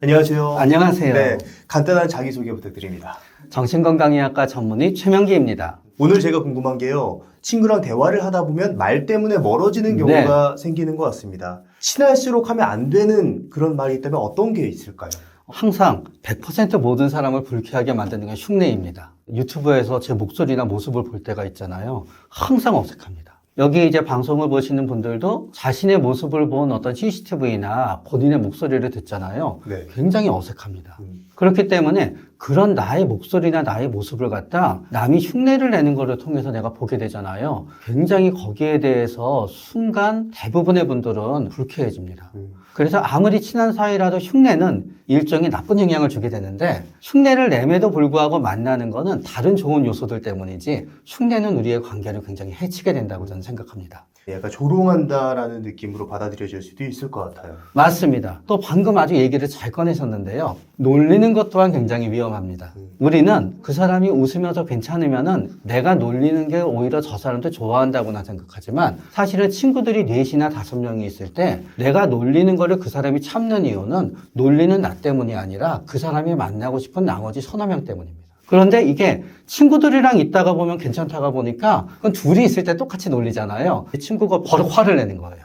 안녕하세요. 안녕하세요. 네, 간단한 자기소개 부탁드립니다. 정신건강의학과 전문의 최명기입니다. 오늘 제가 궁금한 게요. 친구랑 대화를 하다 보면 말 때문에 멀어지는 경우가 생기는 것 같습니다. 친할수록 하면 안 되는 그런 말이 있다면 어떤 게 있을까요? 항상 100% 모든 사람을 불쾌하게 만드는 게 흉내입니다. 유튜브에서 제 목소리나 모습을 볼 때가 있잖아요. 항상 어색합니다. 여기 이제 방송을 보시는 분들도 자신의 모습을 본 어떤 CCTV나 본인의 목소리를 듣잖아요. 네. 굉장히 어색합니다. 그렇기 때문에 그런 나의 목소리나 나의 모습을 갖다 남이 흉내를 내는 것을 통해서 내가 보게 되잖아요. 굉장히 거기에 대해서 순간 대부분의 분들은 불쾌해집니다. 그래서 아무리 친한 사이라도 흉내는 일종의 나쁜 영향을 주게 되는데 흉내를 내매도 불구하고 만나는 거는 다른 좋은 요소들 때문이지 흉내는 우리의 관계를 굉장히 해치게 된다고 저는 생각합니다. 약간 조롱한다라는 느낌으로 받아들여질 수도 있을 것 같아요. 맞습니다. 또 방금 아주 얘기를 잘 꺼내셨는데요. 놀리는 것 또한 굉장히 위험합니다. 우리는 그 사람이 웃으면서 괜찮으면은 내가 놀리는 게 오히려 저 사람도 좋아한다고나 생각하지만 사실은 친구들이 4이나 5명이 있을 때 내가 놀리는 거를 그 사람이 참는 이유는 놀리는 나 때문이 아니라 그 사람이 만나고 싶은 나머지 서너 명 때문입니다. 그런데 이게 친구들이랑 있다가 보면 괜찮다가 보니까 그건 둘이 있을 때 똑같이 놀리잖아요. 친구가 버럭 화를 내는 거예요.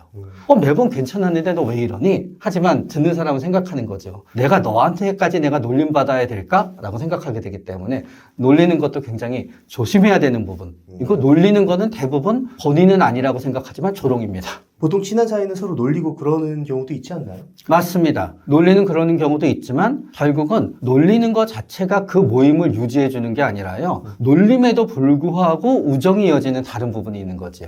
매번 괜찮았는데 너 왜 이러니? 하지만 듣는 사람은 생각하는 거죠. 내가 너한테까지 내가 놀림받아야 될까? 라고 생각하게 되기 때문에 놀리는 것도 굉장히 조심해야 되는 부분. 이거 놀리는 거는 대부분 본인은 아니라고 생각하지만 조롱입니다. 보통 친한 사이는 서로 놀리고 그러는 경우도 있지 않나요? 맞습니다. 놀리는 그러는 경우도 있지만 결국은 놀리는 것 자체가 그 모임을 유지해 주는 게 아니라요. 놀림에도 불구하고 우정이 이어지는 다른 부분이 있는 거죠.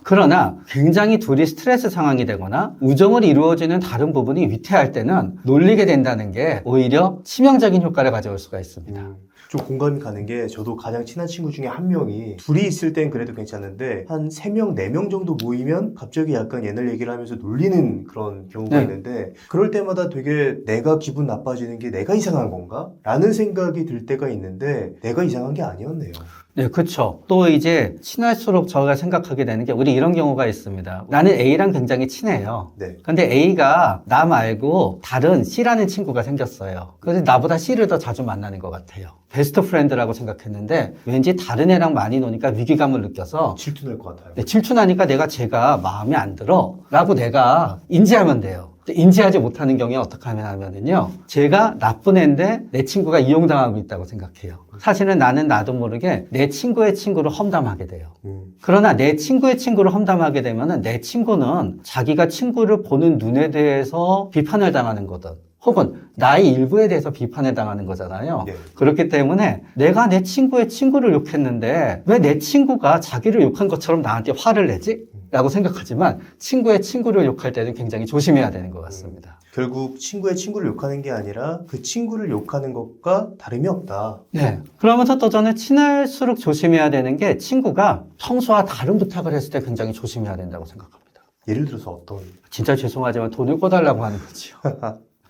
그러나 굉장히 둘이 스트레스 상황이 되거나 우정을 이루어지는 다른 부분이 위태할 때는 놀리게 된다는 게 오히려 치명적인 효과를 가져올 수가 있습니다. 좀 공감이 가는 게 저도 가장 친한 친구 중에 한 명이 둘이 있을 땐 그래도 괜찮은데 한 3명, 4명 정도 모이면 갑자기 약간 옛날 얘기를 하면서 놀리는 그런 경우가 있는데 그럴 때마다 되게 내가 기분 나빠지는 게 내가 이상한 건가? 라는 생각이 들 때가 있는데 내가 이상한 게 아니었네요. 네, 그렇죠. 또 이제 친할수록 저희가 생각하게 되는 게 우리 이런 경우가 있습니다. 나는 A랑 굉장히 친해요. 네. 근데 A가 나 말고 다른 C라는 친구가 생겼어요. 그래서 나보다 C를 더 자주 만나는 것 같아요. 베스트 프렌드라고 생각했는데 왠지 다른 애랑 많이 노니까 위기감을 느껴서 질투날 것 같아요. 네, 질투나니까 제가 마음에 안 들어 라고 내가 인지하면 돼요. 인지하지 못하는 경우에 어떻게 하면요. 제가 나쁜 애인데 내 친구가 이용당하고 있다고 생각해요. 사실은 나는 나도 모르게 내 친구의 친구를 험담하게 돼요. 그러나 내 친구의 친구를 험담하게 되면은 내 친구는 자기가 친구를 보는 눈에 대해서 비판을 당하는 거든 혹은 나의 일부에 대해서 비판을 당하는 거잖아요. 네. 그렇기 때문에 내가 내 친구의 친구를 욕했는데 왜 내 친구가 자기를 욕한 것처럼 나한테 화를 내지? 라고 생각하지만 친구의 친구를 욕할 때는 굉장히 조심해야 되는 것 같습니다. 결국 친구의 친구를 욕하는 게 아니라 그 친구를 욕하는 것과 다름이 없다. 네. 그러면서 또 저는 친할수록 조심해야 되는 게 친구가 평소와 다른 부탁을 했을 때 굉장히 조심해야 된다고 생각합니다. 예를 들어서 어떤? 진짜 죄송하지만 돈을 꿔달라고 하는 거죠.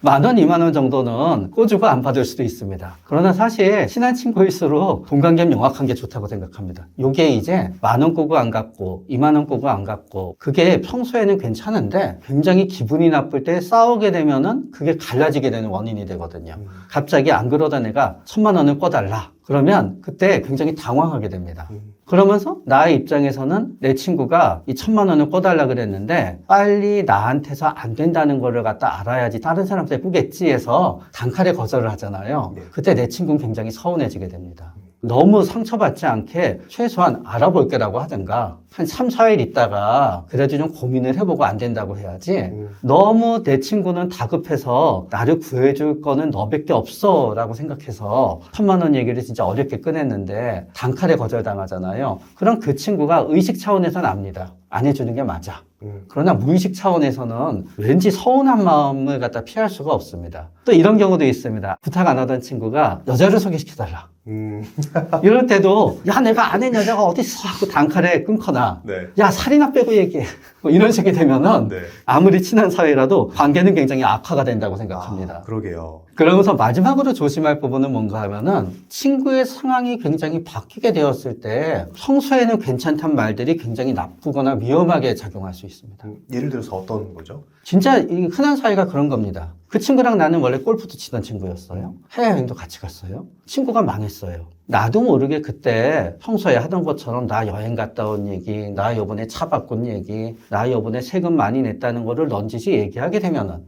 10,000원, 20,000원 정도는 꿔주고 안 받을 수도 있습니다. 그러나 사실 친한 친구일수록 돈 관계는 명확한 게 좋다고 생각합니다. 요게 이제 10,000원 꿔고 안 갚고 20,000원 꿔고 안 갚고 그게 평소에는 괜찮은데 굉장히 기분이 나쁠 때 싸우게 되면은 그게 갈라지게 되는 원인이 되거든요. 갑자기 안 그러던 애가 1,000,000원을 꿔달라. 그러면 그때 굉장히 당황하게 됩니다. 그러면서 나의 입장에서는 내 친구가 이 1,000,000원을 꿔달라 그랬는데 빨리 나한테서 안 된다는 거를 갖다 알아야지 다른 사람한테 꾸겠지 해서 단칼에 거절을 하잖아요. 그때 내 친구는 굉장히 서운해지게 됩니다. 너무 상처받지 않게 최소한 알아볼게라고 하든가 한 3, 4일 있다가 그래도 좀 고민을 해보고 안 된다고 해야지 너무 내 친구는 다급해서 나를 구해줄 거는 너밖에 없어 라고 생각해서 1,000,000원 얘기를 진짜 어렵게 꺼냈는데 단칼에 거절당하잖아요. 그럼 그 친구가 의식 차원에서는 압니다. 안 해주는 게 맞아. 그러나 무의식 차원에서는 왠지 서운한 마음을 갖다 피할 수가 없습니다. 또 이런 경우도 있습니다. 부탁 안 하던 친구가 여자를 소개시켜달라. 이럴 때도 야 내가 아는 여자가 어딨어 하고 단칼에 끊거나 네. 야 살이나 빼고 얘기해 뭐 이런 식이 되면은 네. 아무리 친한 사이라도 관계는 굉장히 악화가 된다고 생각합니다. 그러게요. 그러면서 마지막으로 조심할 부분은 뭔가 하면은 친구의 상황이 굉장히 바뀌게 되었을 때 평소에는 괜찮단 말들이 굉장히 나쁘거나 정말 위험하게 작용할 수 있습니다. 예를 들어서 어떤 거죠? 진짜 이 흔한 사이가 그런 겁니다. 그 친구랑 나는 원래 골프도 치던 친구였어요. 해외여행도 같이 갔어요. 친구가 망했어요. 나도 모르게 그때 평소에 하던 것처럼 나 여행 갔다 온 얘기, 나 요번에 차 바꾼 얘기, 나 요번에 세금 많이 냈다는 거를 넌지시 얘기하게 되면은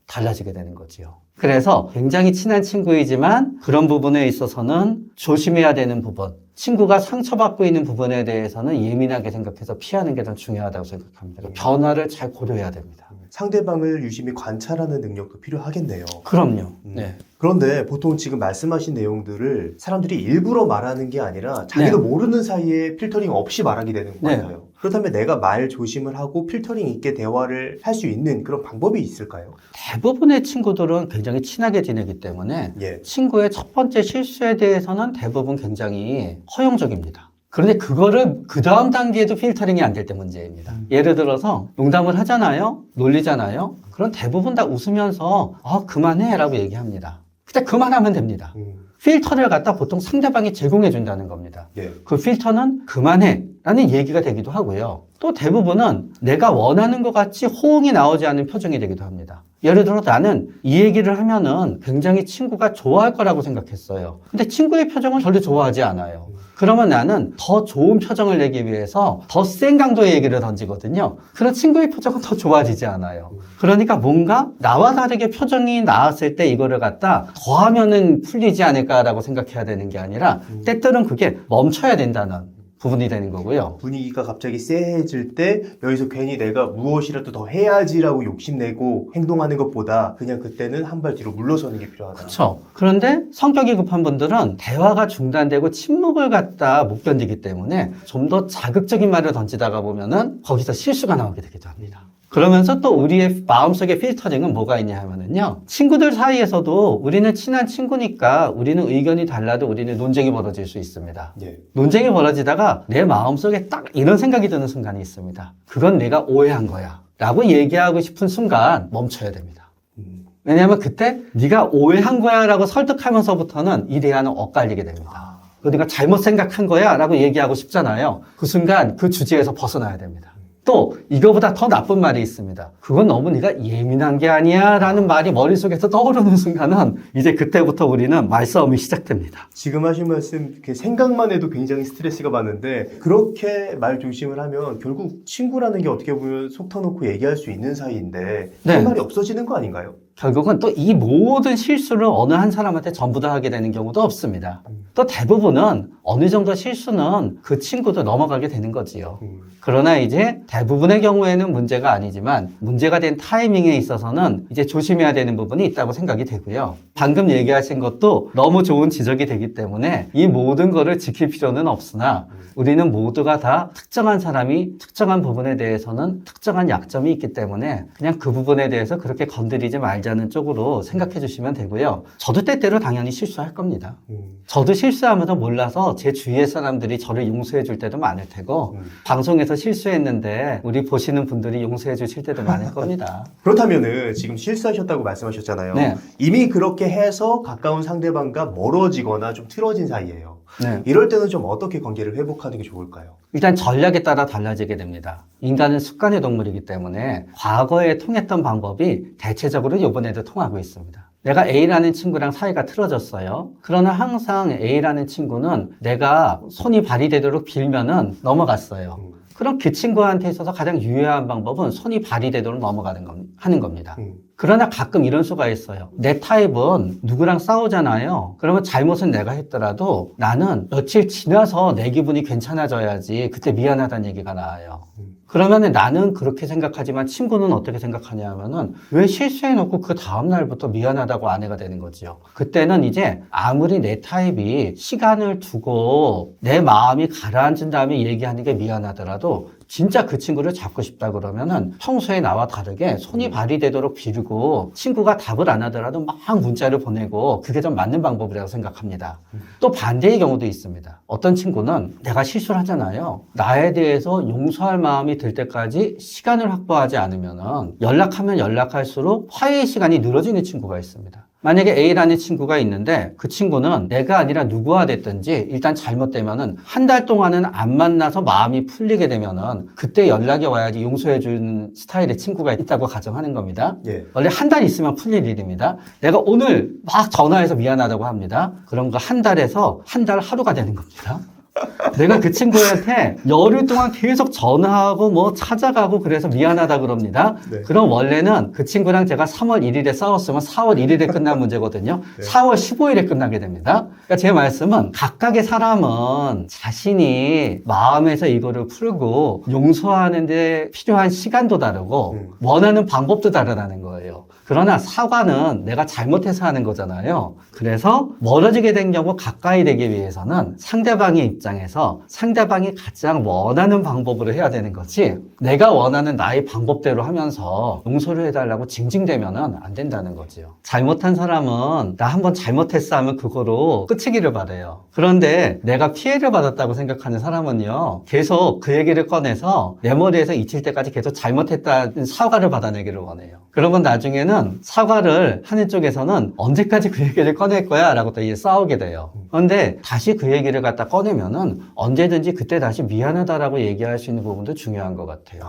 달라지게 되는 거지요. 그래서 굉장히 친한 친구이지만 그런 부분에 있어서는 조심해야 되는 부분, 친구가 상처받고 있는 부분에 대해서는 예민하게 생각해서 피하는 게 더 중요하다고 생각합니다. 변화를 잘 고려해야 됩니다. 상대방을 유심히 관찰하는 능력도 필요하겠네요. 그럼요. 네. 그런데 보통 지금 말씀하신 내용들을 사람들이 일부러 말하는 게 아니라 자기도 모르는 사이에 필터링 없이 말하게 되는 것 같아요. 그렇다면 내가 말 조심을 하고 필터링 있게 대화를 할 수 있는 그런 방법이 있을까요? 대부분의 친구들은 굉장히 친하게 지내기 때문에 친구의 첫 번째 실수에 대해서는 대부분 굉장히 허용적입니다. 그런데 그거를 그 다음 단계에도 필터링이 안 될 때 문제입니다. 예를 들어서 농담을 하잖아요. 놀리잖아요. 그럼 대부분 다 웃으면서 그만해 라고 얘기합니다. 그때 그만하면 됩니다. 필터를 갖다 보통 상대방이 제공해 준다는 겁니다. 그 필터는 그만해 라는 얘기가 되기도 하고요. 또 대부분은 내가 원하는 것 같이 호응이 나오지 않는 표정이 되기도 합니다. 예를 들어 나는 이 얘기를 하면은 굉장히 친구가 좋아할 거라고 생각했어요. 근데 친구의 표정은 별로 좋아하지 않아요. 그러면 나는 더 좋은 표정을 내기 위해서 더 센 강도의 얘기를 던지거든요. 그런 친구의 표정은 더 좋아지지 않아요. 그러니까 뭔가 나와 다르게 표정이 나왔을 때 이거를 갖다 더하면은 풀리지 않을까라고 생각해야 되는 게 아니라 때때로는 그게 멈춰야 된다는 부분이 되는 거고요. 분위기가 갑자기 쎄해질 때 여기서 괜히 내가 무엇이라도 더 해야지라고 욕심내고 행동하는 것보다 그냥 그때는 한 발 뒤로 물러서는 게 필요하다. 그렇죠. 그런데 성격이 급한 분들은 대화가 중단되고 침묵을 갖다 못 견디기 때문에 좀 더 자극적인 말을 던지다가 보면은 거기서 실수가 나오게 되기도 합니다. 그러면서 또 우리의 마음속에 필터링은 뭐가 있냐 하면은요. 친구들 사이에서도 우리는 친한 친구니까 우리는 의견이 달라도 우리는 논쟁이 벌어질 수 있습니다. 논쟁이 벌어지다가 내 마음속에 딱 이런 생각이 드는 순간이 있습니다. 그건 내가 오해한 거야 라고 얘기하고 싶은 순간 멈춰야 됩니다. 왜냐하면 그때 네가 오해한 거야 라고 설득하면서부터는 이 대화는 엇갈리게 됩니다. 네가 잘못 생각한 거야 라고 얘기하고 싶잖아요. 그 순간 그 주제에서 벗어나야 됩니다. 또 이거보다 더 나쁜 말이 있습니다. 그건 너무 네가 예민한 게 아니야 라는 말이 머릿속에서 떠오르는 순간은 이제 그때부터 우리는 말싸움이 시작됩니다. 지금 하신 말씀 이렇게 생각만 해도 굉장히 스트레스가 많은데 그렇게 말 조심을 하면 결국 친구라는 게 어떻게 보면 속 터놓고 얘기할 수 있는 사이인데 할 말이 없어지는 거 아닌가요? 결국은 또 이 모든 실수를 어느 한 사람한테 전부 다 하게 되는 경우도 없습니다. 또 대부분은 어느 정도 실수는 그 친구도 넘어가게 되는 거지요. 그러나 이제 대부분의 경우에는 문제가 아니지만 문제가 된 타이밍에 있어서는 이제 조심해야 되는 부분이 있다고 생각이 되고요. 방금 얘기하신 것도 너무 좋은 지적이 되기 때문에 이 모든 거를 지킬 필요는 없으나 우리는 모두가 다 특정한 사람이 특정한 부분에 대해서는 특정한 약점이 있기 때문에 그냥 그 부분에 대해서 그렇게 건드리지 말자는 쪽으로 생각해 주시면 되고요. 저도 때때로 당연히 실수할 겁니다. 저도 실수하면서 몰라서 제 주위의 사람들이 저를 용서해 줄 때도 많을 테고 방송에서 실수했는데 우리 보시는 분들이 용서해 주실 때도 많을 겁니다. 그렇다면은 지금 실수하셨다고 말씀하셨잖아요. 이미 그렇게 해서 가까운 상대방과 멀어지거나 좀 틀어진 사이예요. 이럴 때는 좀 어떻게 관계를 회복하는 게 좋을까요? 일단 전략에 따라 달라지게 됩니다. 인간은 습관의 동물이기 때문에 과거에 통했던 방법이 대체적으로 이번에도 통하고 있습니다. 내가 A라는 친구랑 사이가 틀어졌어요. 그러나 항상 A라는 친구는 내가 손이 발휘되도록 빌면은 넘어갔어요. 그럼 그 친구한테 있어서 가장 유효한 방법은 손이 발휘되도록 하는 겁니다. 그러나 가끔 이런 수가 있어요. 내 타입은 누구랑 싸우잖아요. 그러면 잘못은 내가 했더라도 나는 며칠 지나서 내 기분이 괜찮아져야지 그때 미안하다는 얘기가 나와요. 그러면 나는 그렇게 생각하지만 친구는 어떻게 생각하냐 하면은 왜 실수해놓고 그 다음날부터 미안하다고 아내가 되는 거지요. 그때는 이제 아무리 내 타입이 시간을 두고 내 마음이 가라앉은 다음에 얘기하는 게 미안하더라도 진짜 그 친구를 잡고 싶다 그러면은 평소에 나와 다르게 손이 발휘되도록 비르고 친구가 답을 안 하더라도 막 문자를 보내고 그게 좀 맞는 방법이라고 생각합니다. 또 반대의 경우도 있습니다. 어떤 친구는 내가 실수를 하잖아요. 나에 대해서 용서할 마음이 들 때까지 시간을 확보하지 않으면은 연락하면 연락할수록 화해의 시간이 늘어지는 친구가 있습니다. 만약에 A라는 친구가 있는데 그 친구는 내가 아니라 누구와 됐든지 일단 잘못되면은 한 달 동안은 안 만나서 마음이 풀리게 되면은 그때 연락이 와야지 용서해주는 스타일의 친구가 있다고 가정하는 겁니다. 예. 원래 한 달 있으면 풀릴 일입니다. 내가 오늘 막 전화해서 미안하다고 합니다. 그런 거 한 달에서 한 달 하루가 되는 겁니다. 내가 그 친구한테 열흘 동안 계속 전화하고 뭐 찾아가고 그래서 미안하다 그럽니다. 네. 그럼 원래는 그 친구랑 제가 3월 1일에 싸웠으면 4월 1일에 끝난 문제거든요. 네. 4월 15일에 끝나게 됩니다. 그러니까 제 말씀은 각각의 사람은 자신이 마음에서 이거를 풀고 용서하는 데 필요한 시간도 다르고 원하는 방법도 다르다는 거예요. 그러나 사과는 내가 잘못해서 하는 거잖아요. 그래서 멀어지게 된 경우 가까이 되기 위해서는 상대방의 입장에서 상대방이 가장 원하는 방법으로 해야 되는 거지 내가 원하는 나의 방법대로 하면서 용서를 해달라고 징징대면은 안 된다는 거지요. 잘못한 사람은 나 한번 잘못했어 하면 그거로 끝이기를 바래요. 그런데 내가 피해를 받았다고 생각하는 사람은요 계속 그 얘기를 꺼내서 내 머리에서 잊힐 때까지 계속 잘못했다는 사과를 받아내기를 원해요. 그러면 나중에는 사과를 하는 쪽에서는 언제까지 그 얘기를 꺼낼 거야 라고 또 이제 싸우게 돼요. 그런데 다시 그 얘기를 갖다 꺼내면은 언제든지 그때 다시 미안하다라고 얘기할 수 있는 부분도 중요한 것 같아요.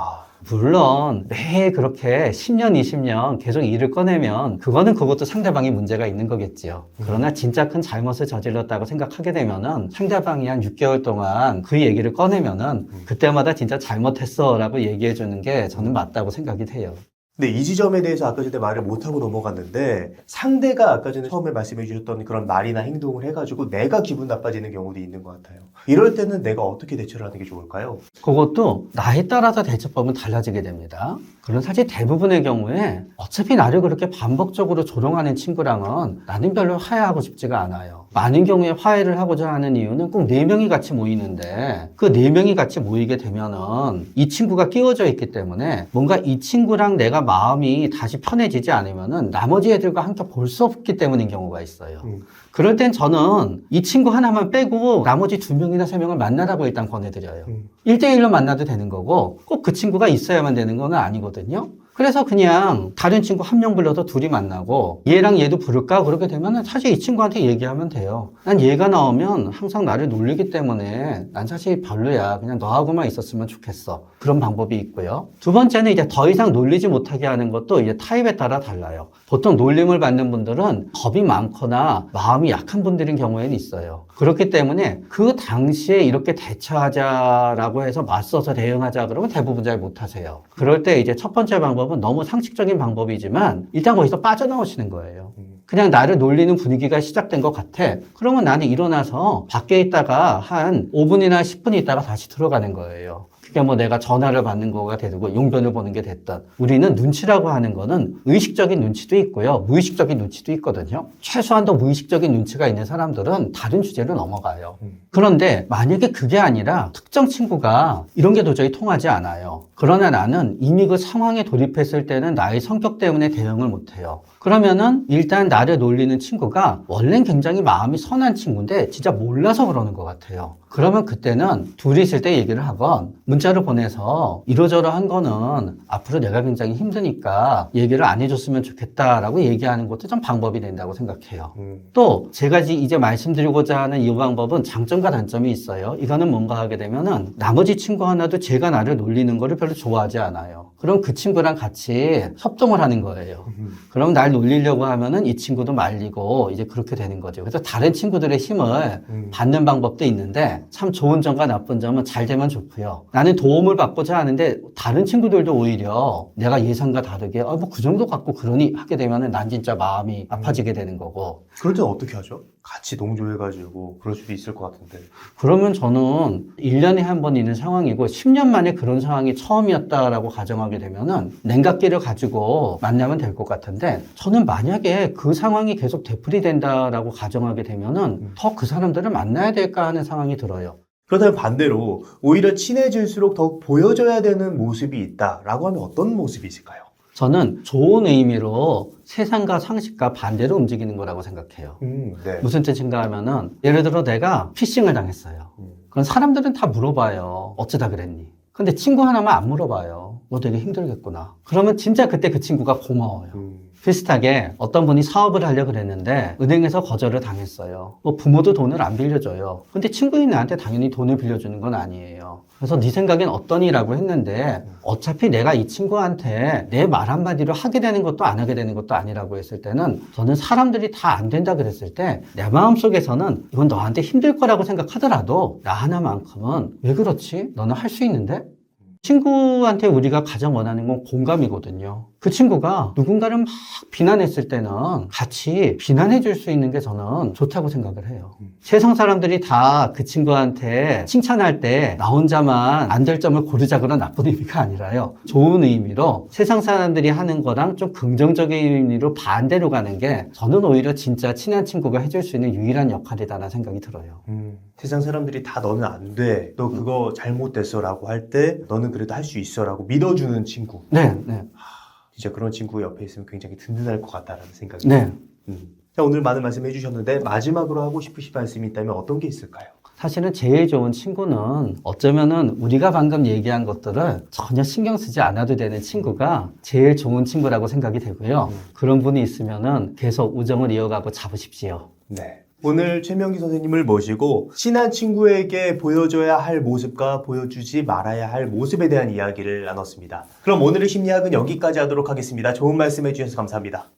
물론 매일 그렇게 10년, 20년 계속 일을 꺼내면 그것도 상대방이 문제가 있는 거겠지요. 그러나 진짜 큰 잘못을 저질렀다고 생각하게 되면은 상대방이 한 6개월 동안 그 얘기를 꺼내면은 그때마다 진짜 잘못했어 라고 얘기해 주는 게 저는 맞다고 생각이 돼요. 근데 이 지점에 대해서 아까 전에 말을 못하고 넘어갔는데 상대가 아까 전에 처음에 말씀해 주셨던 그런 말이나 행동을 해가지고 내가 기분 나빠지는 경우도 있는 것 같아요. 이럴 때는 내가 어떻게 대처를 하는 게 좋을까요? 그것도 나에 따라서 대처법은 달라지게 됩니다. 그런 사실 대부분의 경우에 어차피 나를 그렇게 반복적으로 조롱하는 친구랑은 나는 별로 화해하고 싶지가 않아요. 많은 경우에 화해를 하고자 하는 이유는 꼭 4명이 같이 모이는데 그 4명이 같이 모이게 되면은 이 친구가 끼워져 있기 때문에 뭔가 이 친구랑 내가 마음이 다시 편해지지 않으면은 나머지 애들과 함께 볼 수 없기 때문인 경우가 있어요. 그럴 땐 저는 이 친구 하나만 빼고 나머지 2명이나 3명을 만나라고 일단 권해드려요. 1대1로 만나도 되는 거고 꼭 그 친구가 있어야만 되는 건 아니거든요. 그래서 그냥 다른 친구 1명 불러서 둘이 만나고 얘랑 얘도 부를까? 그렇게 되면 사실 이 친구한테 얘기하면 돼요. 난 얘가 나오면 항상 나를 놀리기 때문에 난 사실 별로야. 그냥 너하고만 있었으면 좋겠어. 그런 방법이 있고요. 두 번째는 이제 더 이상 놀리지 못하게 하는 것도 이제 타입에 따라 달라요. 보통 놀림을 받는 분들은 겁이 많거나 마음이 약한 분들인 경우에는 있어요. 그렇기 때문에 그 당시에 이렇게 대처하자라고 해서 맞서서 대응하자 그러면 대부분 잘 못하세요. 그럴 때 이제 첫 번째 방법은 너무 상식적인 방법이지만 일단 거기서 빠져나오시는 거예요. 그냥 나를 놀리는 분위기가 시작된 것 같아. 그러면 나는 일어나서 밖에 있다가 한 5분이나 10분 있다가 다시 들어가는 거예요. 그게 뭐 내가 전화를 받는 거가 되고 용변을 보는 게 됐던 우리는 눈치라고 하는 거는 의식적인 눈치도 있고요. 무의식적인 눈치도 있거든요. 최소한 더 무의식적인 눈치가 있는 사람들은 다른 주제로 넘어가요. 그런데 만약에 그게 아니라 특정 친구가 이런 게 도저히 통하지 않아요. 그러나 나는 이미 그 상황에 돌입했을 때는 나의 성격 때문에 대응을 못해요. 그러면은 일단 나를 놀리는 친구가 원래는 굉장히 마음이 선한 친구인데 진짜 몰라서 그러는 것 같아요. 그러면 그때는 둘이 있을 때 얘기를 하건 문자를 보내서 이러저러한 거는 앞으로 내가 굉장히 힘드니까 얘기를 안 해줬으면 좋겠다라고 얘기하는 것도 좀 방법이 된다고 생각해요. 또 제가 이제 말씀드리고자 하는 이 방법은 장점과 단점이 있어요. 이거는 뭔가 하게 되면은 나머지 친구 하나도 제가 나를 놀리는 거를 별로 좋아하지 않아요. 그럼 그 친구랑 같이 협동을 하는 거예요. 그럼 날 놀리려고 하면은 이 친구도 말리고 이제 그렇게 되는 거죠. 그래서 다른 친구들의 힘을 받는 방법도 있는데 참 좋은 점과 나쁜 점은 잘 되면 좋고요. 나는 도움을 받고자 하는데 다른 친구들도 오히려 내가 예상과 다르게 뭐 그 정도 갖고 그러니 하게 되면은 난 진짜 마음이 아파지게 되는 거고. 그럴 때는 어떻게 하죠? 같이 동조해가지고 그럴 수도 있을 것 같은데. 그러면 저는 1년에 한 번 있는 상황이고 10년 만에 그런 상황이 처음이었다라고 가정하게 되면은 냉각기를 가지고 만나면 될 것 같은데 저는 만약에 그 상황이 계속 되풀이된다라고 가정하게 되면은 더 그 사람들을 만나야 될까 하는 상황이 들어요. 그렇다면 반대로 오히려 친해질수록 더 보여줘야 되는 모습이 있다라고 하면 어떤 모습이 있을까요? 저는 좋은 의미로 세상과 상식과 반대로 움직이는 거라고 생각해요. 네. 무슨 뜻인가 하면은 예를 들어 내가 피싱을 당했어요. 그럼 사람들은 다 물어봐요. 어쩌다 그랬니? 근데 친구 하나만 안 물어봐요. 너 되게 힘들겠구나. 그러면 진짜 그때 그 친구가 고마워요. 음. 비슷하게 어떤 분이 사업을 하려고 그랬는데 은행에서 거절을 당했어요. 뭐 부모도 돈을 안 빌려줘요. 근데 친구인 나한테 당연히 돈을 빌려주는 건 아니에요. 그래서 네 생각엔 어떠니라고 했는데 어차피 내가 이 친구한테 내 말 한마디로 하게 되는 것도 안 하게 되는 것도 아니라고 했을 때는 저는 사람들이 다 안 된다 그랬을 때 내 마음속에서는 이건 너한테 힘들 거라고 생각하더라도 나 하나만큼은 왜 그렇지? 너는 할 수 있는데? 친구한테 우리가 가장 원하는 건 공감이거든요. 그 친구가 누군가를 막 비난했을 때는 같이 비난해 줄 수 있는 게 저는 좋다고 생각을 해요. 세상 사람들이 다 그 친구한테 칭찬할 때 나 혼자만 안 될 점을 고르자 그런 나쁜 의미가 아니라요. 좋은 의미로 세상 사람들이 하는 거랑 좀 긍정적인 의미로 반대로 가는 게 저는 오히려 진짜 친한 친구가 해줄 수 있는 유일한 역할이다라는 생각이 들어요. 세상 사람들이 다 너는 안 돼. 너 그거 잘못됐어 라고 할 때 너는 그래도 할 수 있어 라고 믿어주는 친구. 네. 진짜 그런 친구 옆에 있으면 굉장히 든든할 것 같다라는 생각이 네. 자, 오늘 많은 말씀 해주셨는데 마지막으로 하고 싶으신 말씀이 있다면 어떤 게 있을까요? 사실은 제일 좋은 친구는 어쩌면은 우리가 방금 얘기한 것들을 전혀 신경 쓰지 않아도 되는 친구가 제일 좋은 친구라고 생각이 되고요. 그런 분이 있으면은 계속 우정을 이어가고 잡으십시오. 네. 오늘 최명기 선생님을 모시고 친한 친구에게 보여줘야 할 모습과 보여주지 말아야 할 모습에 대한 이야기를 나눴습니다. 그럼 오늘의 심리학은 여기까지 하도록 하겠습니다. 좋은 말씀 해주셔서 감사합니다.